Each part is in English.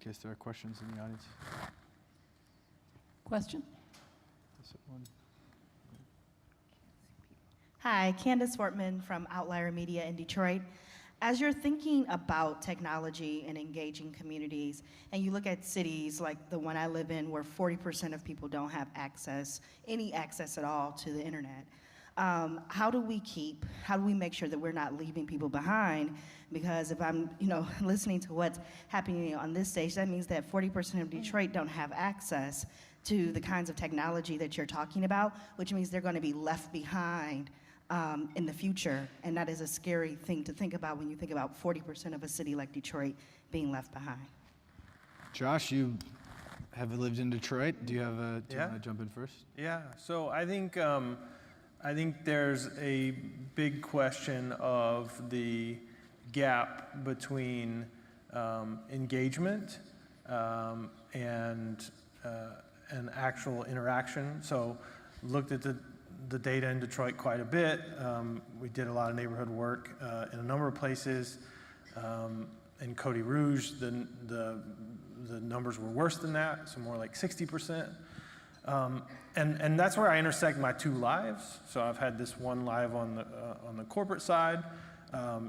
case there are questions in the audience. Question? Hi, Candace Wortman from Outlier Media in Detroit. As you're thinking about technology and engaging communities, and you look at cities like the one I live in where 40% of people don't have any access at all to the internet, how do we make sure that we're not leaving people behind? Because if I'm, listening to what's happening on this stage, that means that 40% of Detroit don't have access to the kinds of technology that you're talking about, which means they're going to be left behind in the future, and that is a scary thing to think about when you think about 40% of a city like Detroit being left behind. Josh, you have lived in Detroit. Do you want to jump in first? Yeah. So I think there's a big question of the gap between engagement and actual interaction. So looked at the data in Detroit quite a bit. We did a lot of neighborhood work in a number of places. In Cody Rouge, the numbers were worse than that, so more like 60%. And that's where I intersect my two lives. So I've had this one live on the corporate side,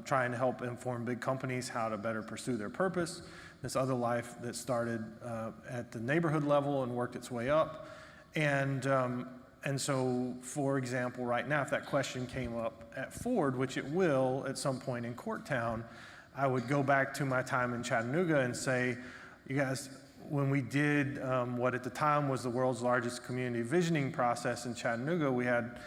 trying to help inform big companies how to better pursue their purpose. This other life that started at the neighborhood level and worked its way up. And so, for example, right now, if that question came up at Ford, which it will at some point in Courttown, I would go back to my time in Chattanooga and say, you guys, when we did what at the time was the world's largest community visioning process in Chattanooga, we had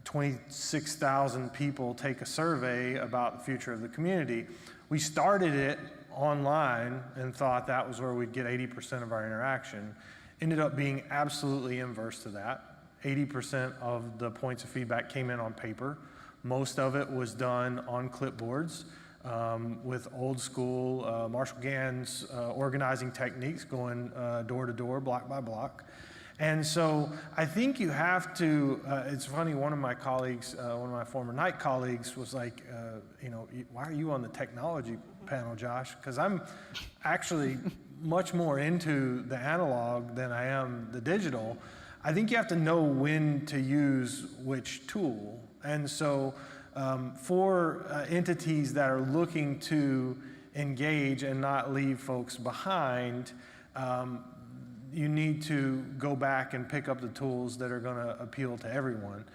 26,000 people take a survey about the future of the community. We started it online and thought that was where we'd get 80% of our interaction. Ended up being absolutely inverse to that. 80% of the points of feedback came in on paper. Most of it was done on clipboards with old school Marshall Gann's organizing techniques, going door to door, block by block. And so I think you have to, it's funny, one of my colleagues, one of my former night colleagues was like, why are you on the technology panel, Josh? Because I'm actually much more into the analog than I am the digital. I think you have to know when to use which tool. And so for entities that are looking to engage and not leave folks behind, you need to go back and pick up the tools that are going to appeal to everyone.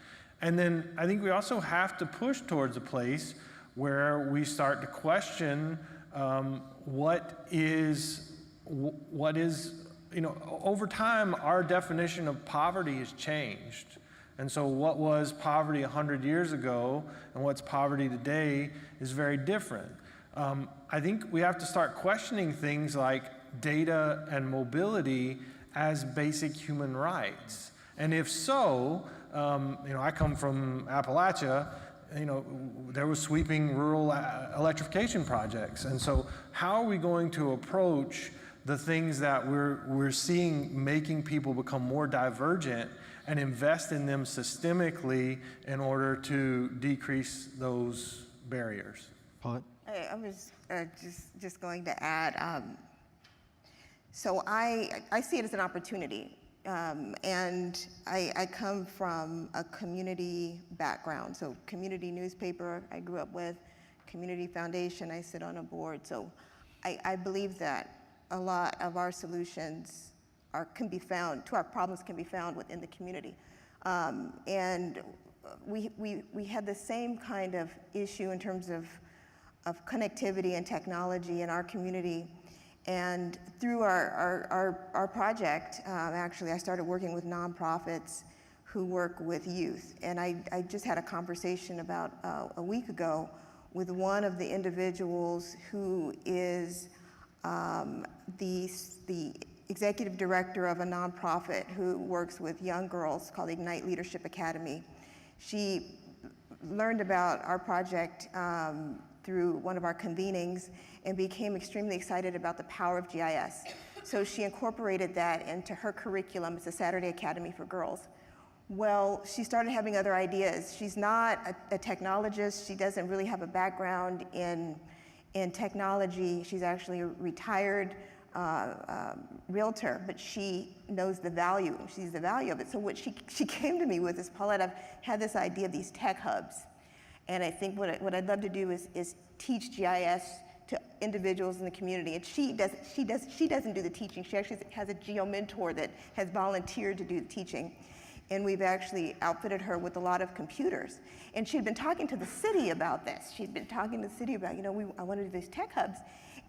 And then I think we also have to push towards a place where we start to question what is over time, our definition of poverty has changed. And so what was poverty 100 years ago and what's poverty today is very different. I think we have to start questioning things like data and mobility as basic human rights. And if so, I come from Appalachia, there was sweeping rural electrification projects. And so how are we going to approach the things that we're seeing making people become more divergent and invest in them systemically in order to decrease those barriers? Paulette? I was just going to add, so I see it as an opportunity. And I come from a community background, so community newspaper I grew up with, community foundation, I sit on a board. So I believe that a lot of our solutions can be found, to our problems can be found within the community. And we had the same kind of issue in terms of connectivity and technology in our community. And through our project, actually, I started working with nonprofits who work with youth. And I just had a conversation about a week ago with one of the individuals who is the executive director of a nonprofit who works with young girls called Ignite Leadership Academy. She learned about our project through one of our convenings and became extremely excited about the power of GIS. So she incorporated that into her curriculum. It's a Saturday Academy for girls. Well, she started having other ideas. She's not a technologist. She doesn't really have a background in technology. She's actually retired realtor, but she knows the value, sees the value of it. So what she came to me with is, Paulette, I've had this idea of these tech hubs. And I think what I'd love to do is teach GIS to individuals in the community. And she doesn't do the teaching. She actually has a geo mentor that has volunteered to do the teaching. And we've actually outfitted her with a lot of computers. And she'd been talking to the city about this. She'd been talking to the city about, I want to do these tech hubs.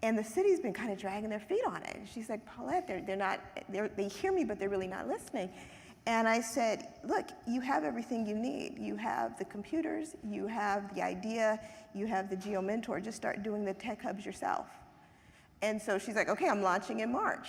And the city's been kind of dragging their feet on it. And she's like, Paulette, they hear me, but they're really not listening. And I said, look, you have everything you need. You have the computers, you have the idea, you have the geo mentor. Just start doing the tech hubs yourself. And so she's like, okay, I'm launching in March.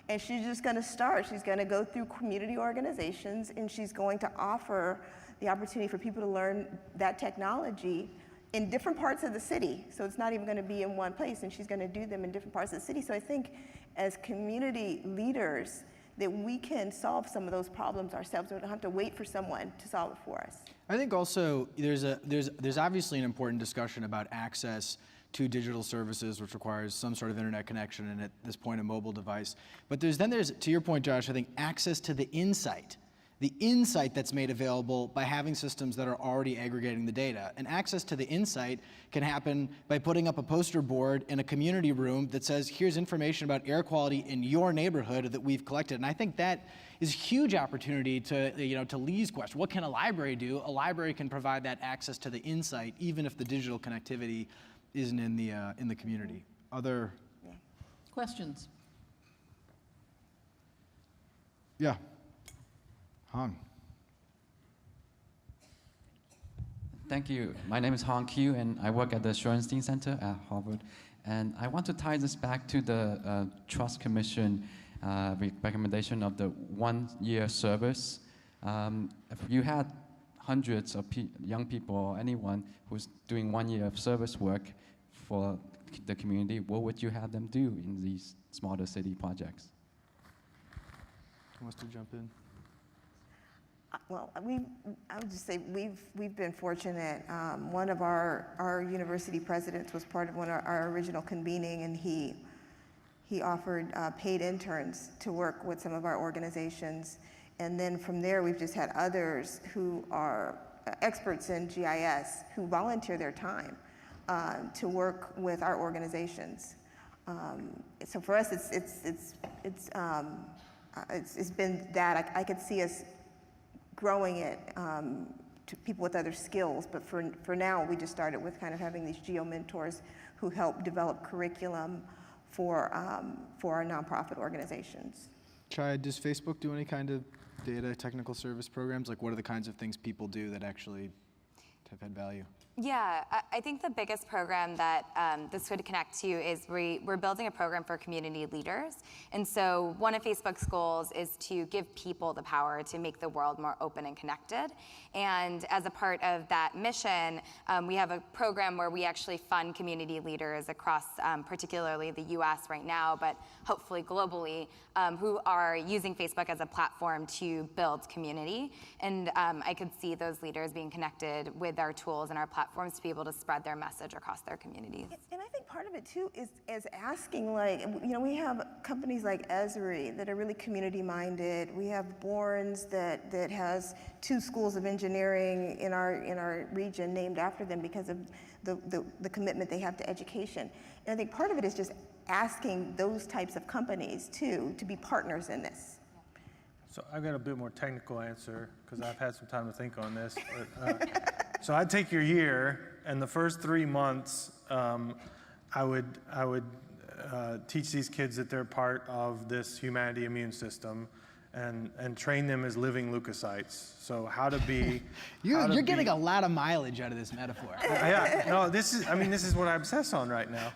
And she's just going to start. She's going to go through community organizations, and she's going to offer the opportunity for people to learn that technology in different parts of the city. So it's not even going to be in one place, and she's going to do them in different parts of the city. So I think as community leaders, that we can solve some of those problems ourselves. We don't have to wait for someone to solve it for us. I think also there's obviously an important discussion about access to digital services, which requires some sort of internet connection and at this point a mobile device. But there's, to your point, Josh, I think access to the insight that's made available by having systems that are already aggregating the data. And access to the insight can happen by putting up a poster board in a community room that says, here's information about air quality in your neighborhood that we've collected. And I think that is a huge opportunity to Lee's question. What can a library do? A library can provide that access to the insight, even if the digital connectivity isn't in the community. Other questions? Yeah. Han. Thank you. My name is Han Q, and I work at the Shorenstein Center at Harvard. And I want to tie this back to the Trust Commission recommendation of the 1-year service. If you had hundreds of young people or anyone who's doing 1 year of service work for the community, what would you have them do in these smarter city projects? Who wants to jump in? Well, I would just say we've been fortunate. One of our university presidents was part of our original convening, and he offered paid interns to work with some of our organizations. And then from there, we've just had others who are experts in GIS who volunteer their time to work with our organizations. So for us, it's been that. I could see us growing it to people with other skills, but for now, we just started with kind of having these geo mentors who help develop curriculum for our nonprofit organizations. Chai, does Facebook do any kind of data technical service programs? Like, what are the kinds of things people do that actually have had value? Yeah, I think the biggest program that this would connect to is we're building a program for community leaders. And so one of Facebook's goals is to give people the power to make the world more open and connected. And as a part of that mission, we have a program where we actually fund community leaders across particularly the US right now, but hopefully globally, who are using Facebook as a platform to build community. And I could see those leaders being connected with our tools and our platforms to be able to spread their message across their communities. And I think part of it too is asking, like, we have companies like Esri that are really community minded. We have Borns that has 2 schools of engineering in our region named after them because of the commitment they have to education. And I think part of it is just asking those types of companies too to be partners in this. So I've got a bit more technical answer because I've had some time to think on this. But, so I'd take your year, and the first 3 months, I would teach these kids that they're part of this humanity immune system, and train them as living leukocytes. So how to be. You're getting a lot of mileage out of this metaphor. Yeah, no, this is what I obsess on right now,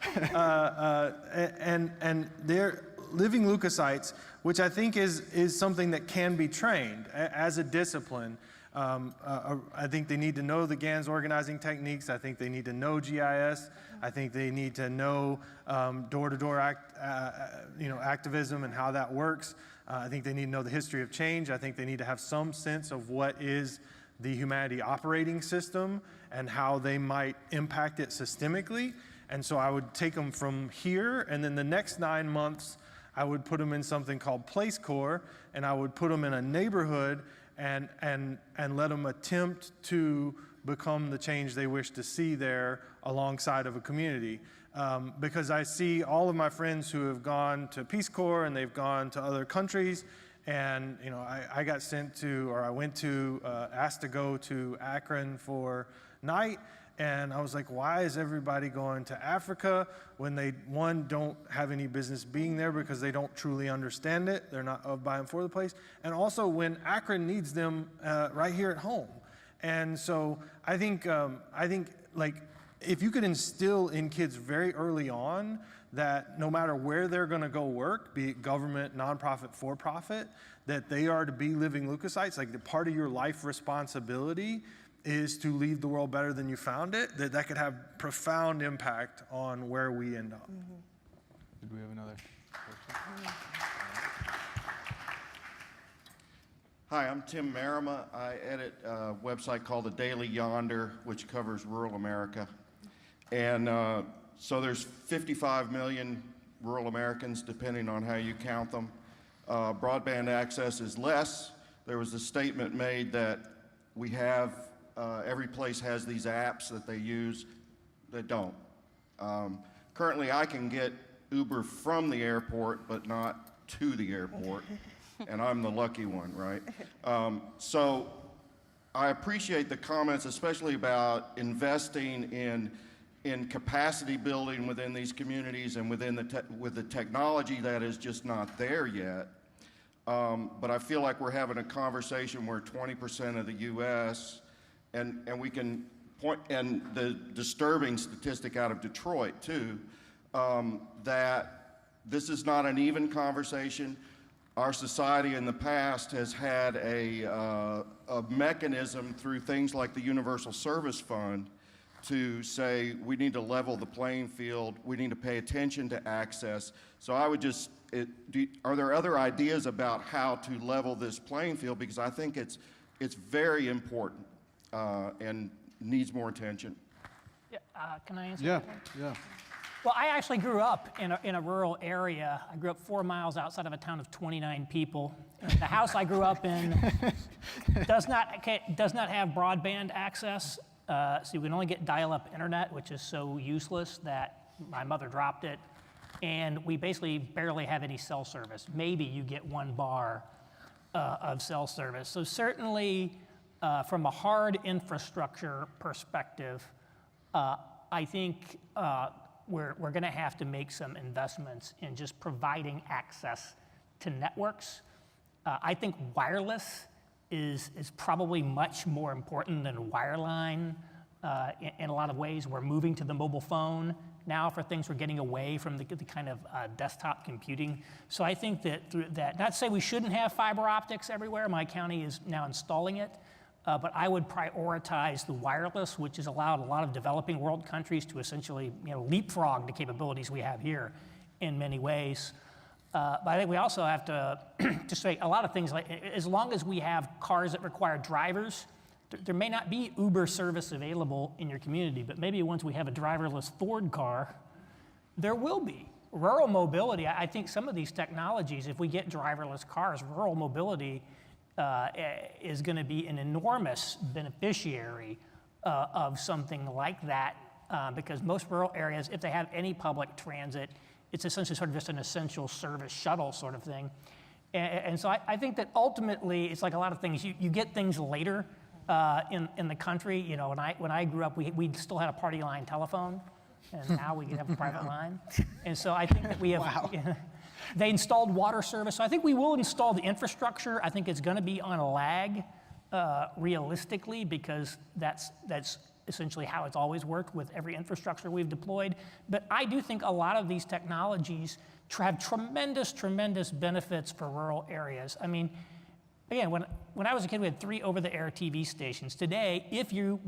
and they're living leukocytes, which I think is something that can be trained as a discipline. I think they need to know the GAN's organizing techniques. I think they need to know GIS. I think they need to know door-to-door activism and how that works. I think they need to know the history of change. I think they need to have some sense of what is the humanity operating system and how they might impact it systemically. And so I would take them from here, and then the next 9 months, I would put them in something called Place Corps, and I would put them in a neighborhood and let them attempt to become the change they wish to see there alongside of a community. Because I see all of my friends who have gone to Peace Corps and they've gone to other countries, and I got sent to, or I went to, asked to go to Akron for night, and I was like, why is everybody going to Africa when they, one, don't have any business being there because they don't truly understand it, they're not of, by, and for the place, and also when Akron needs them right here at home. And so I think like, if you could instill in kids very early on that no matter where they're going to go work, be it government, nonprofit, for-profit, that they are to be living leukocytes, like the part of your life responsibility is to leave the world better than you found it, that could have profound impact on where we end up. Did we have another question? Hi, I'm Tim Marima. I edit a website called The Daily Yonder, which covers rural America. And so there's 55 million rural Americans, depending on how you count them. Broadband access is less. There was a statement made that we have, every place has these apps that they use that don't. Currently, I can get Uber from the airport, but not to the airport. And I'm the lucky one, right? So I appreciate the comments, especially about investing in capacity building within these communities and within with the technology that is just not there yet. But I feel like we're having a conversation where 20% of the U.S. and we can point, and the disturbing statistic out of Detroit too, that this is not an even conversation. Our society in the past has had a mechanism through things like the Universal Service Fund to say we need to level the playing field, we need to pay attention to access. So I would just, are there other ideas about how to level this playing field? Because I think it's very important and needs more attention. Yeah, can I answer Yeah, that one? yeah. Well, I actually grew up in a rural area. I grew up 4 miles outside of a town of 29 people. The house I grew up in does not have broadband access, so you can only get dial-up internet, which is so useless that my mother dropped it. And we basically barely have any cell service. Maybe you get 1 bar of cell service. So certainly, from a hard infrastructure perspective, I think we're going to have to make some investments in just providing access to networks. I think wireless is probably much more important than wireline in a lot of ways. We're moving to the mobile phone now for things. We're getting away from the kind of desktop computing. So I think that through that, not to say we shouldn't have fiber optics everywhere. My county is now installing it. But I would prioritize the wireless, which has allowed a lot of developing world countries to essentially leapfrog the capabilities we have here in many ways. But I think we also have to just say a lot of things like, as long as we have cars that require drivers, there may not be Uber service available in your community, but maybe once we have a driverless Ford car, there will be. Rural mobility, I think some of these technologies, if we get driverless cars, rural mobility is going to be an enormous beneficiary of something like that, because most rural areas, if they have any public transit, it's essentially sort of just an essential service shuttle sort of thing. And so I think that ultimately, it's like a lot of things, you get things later in the country. When I grew up, we still had a party line telephone, and now we can have a private line. And so I think that we have... Wow. They installed water service. So I think we will install the infrastructure. I think it's going to be on a lag, realistically, because that's essentially how it's always worked with every infrastructure we've deployed. But I do think a lot of these technologies have tremendous, tremendous benefits for rural areas. I mean, again, when I was a kid, we had 3 over-the-air TV stations. Today,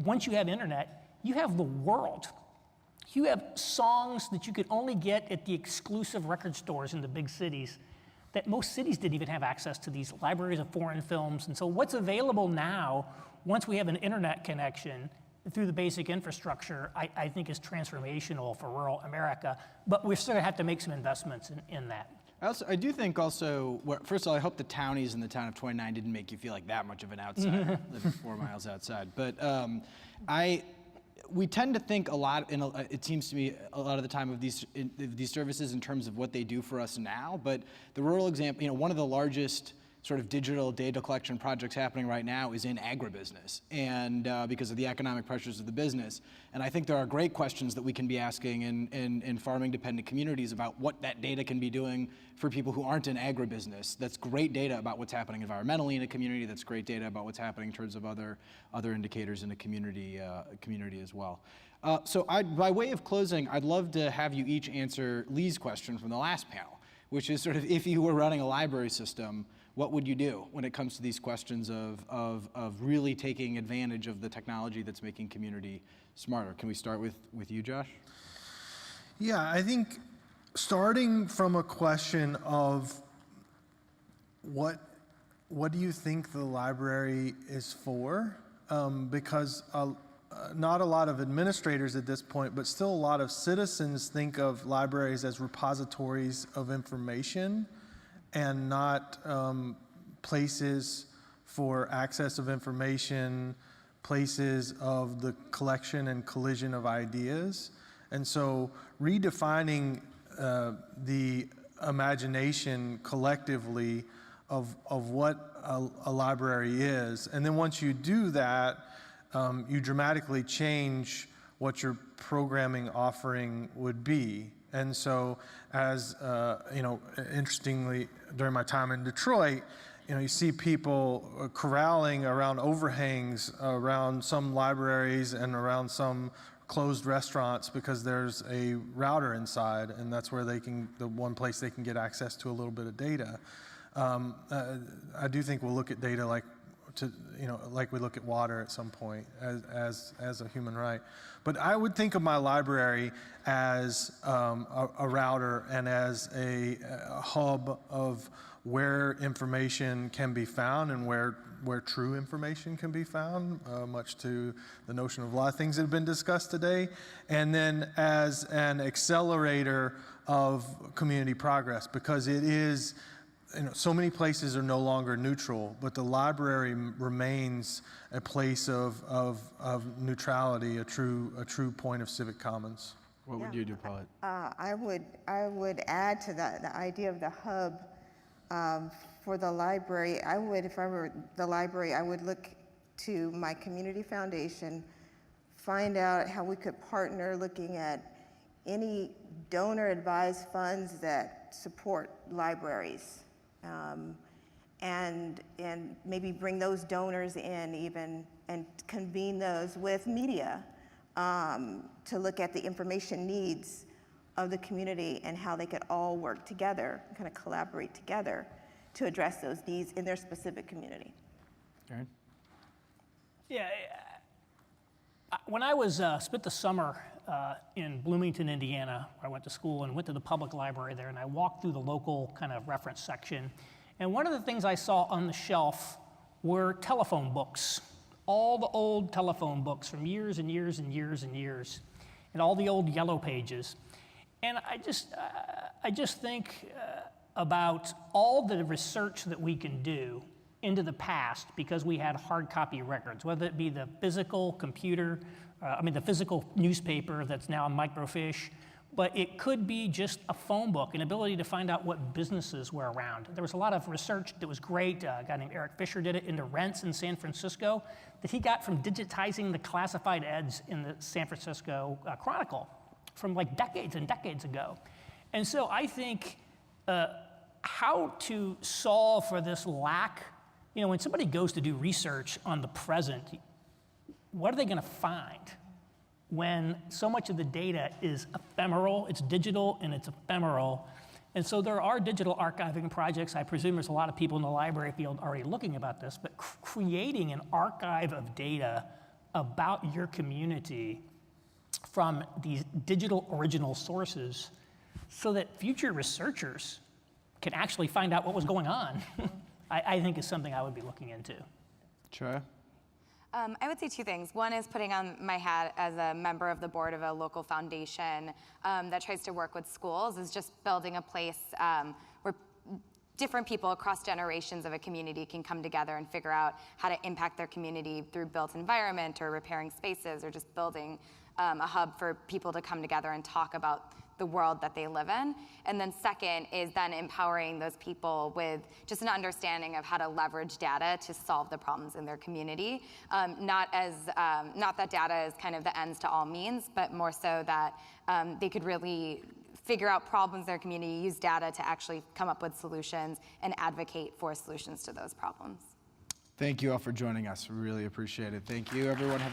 once you have internet, you have the world. You have songs that you could only get at the exclusive record stores in the big cities that most cities didn't even have access to, these libraries of foreign films. And so what's available now, once we have an internet connection through the basic infrastructure, I think is transformational for rural America. But we're still going to have to make some investments in that. I do think also, first of all, I hope the townies in the town of 29 didn't make you feel like that much of an outsider living 4 miles outside. But we tend to think a lot, it seems to me, a lot of the time of these services in terms of what they do for us now. But the rural example, one of the largest sort of digital data collection projects happening right now is in agribusiness, and because of the economic pressures of the business. And I think there are great questions that we can be asking in farming-dependent communities about what that data can be doing for people who aren't in agribusiness. That's great data about what's happening environmentally in a community. That's great data about what's happening in terms of other indicators in a community as well. So by way of closing, I'd love to have you each answer Lee's question from the last panel, which is sort of, if you were running a library system, what would you do when it comes to these questions of really taking advantage of the technology that's making community smarter? Can we start with you, Josh? Yeah, I think starting from a question of what do you think the library is for? Because not a lot of administrators at this point, but still a lot of citizens think of libraries as repositories of information and not places for access of information, places of the collection and collision of ideas. And so redefining the imagination collectively of what a library is. And then once you do that, you dramatically change what your programming offering would be. And so, as interestingly, during my time in Detroit, you see people corralling around overhangs around some libraries and around some closed restaurants because there's a router inside, and that's where the one place they can get access to a little bit of data. I do think we'll look at data like we look at water at some point as a human right. But I would think of my library as a router and as a hub of where information can be found and where true information can be found, much to the notion of a lot of things that have been discussed today. And then as an accelerator of community progress, because it is, so many places are no longer neutral, but the library remains a place of neutrality, a true point of civic commons. What would you do, Paulette? I would add to that the idea of the hub for the library. If I were the library, I would look to my community foundation, find out how we could partner, looking at any donor-advised funds that support libraries. And maybe bring those donors in even and convene those with media to look at the information needs of the community and how they could all work together, kind of collaborate together to address those needs in their specific community. Aaron? Yeah, when I spent the summer in Bloomington, Indiana, where I went to school, and went to the public library there, and I walked through the local kind of reference section, and one of the things I saw on the shelf were telephone books, all the old telephone books from years and years and years and years, and all the old yellow pages. And I just think about all the research that we can do into the past because we had hard copy records, whether it be the physical computer, the physical newspaper that's now microfiche, but it could be just a phone book, an ability to find out what businesses were around. There was a lot of research that was great. A guy named Eric Fisher did it into rents in San Francisco that he got from digitizing the classified ads in the San Francisco Chronicle from like decades and decades ago. And so I think how to solve for this lack, when somebody goes to do research on the present, what are they going to find when so much of the data is ephemeral, it's digital and it's ephemeral? And so there are digital archiving projects. I presume there's a lot of people in the library field already looking about this, but creating an archive of data about your community from these digital original sources so that future researchers can actually find out what was going on, I think is something I would be looking into. Chaya? I would say two things. One is putting on my hat as a member of the board of a local foundation that tries to work with schools, is just building a place where different people across generations of a community can come together and figure out how to impact their community through built environment or repairing spaces or just building a hub for people to come together and talk about the world that they live in. And then second is then empowering those people with just an understanding of how to leverage data to solve the problems in their community. Not that data is kind of the ends to all means, but more so that they could really figure out problems in their community, use data to actually come up with solutions and advocate for solutions to those problems. Thank you all for joining us. We really appreciate it. Thank you, everyone. Have a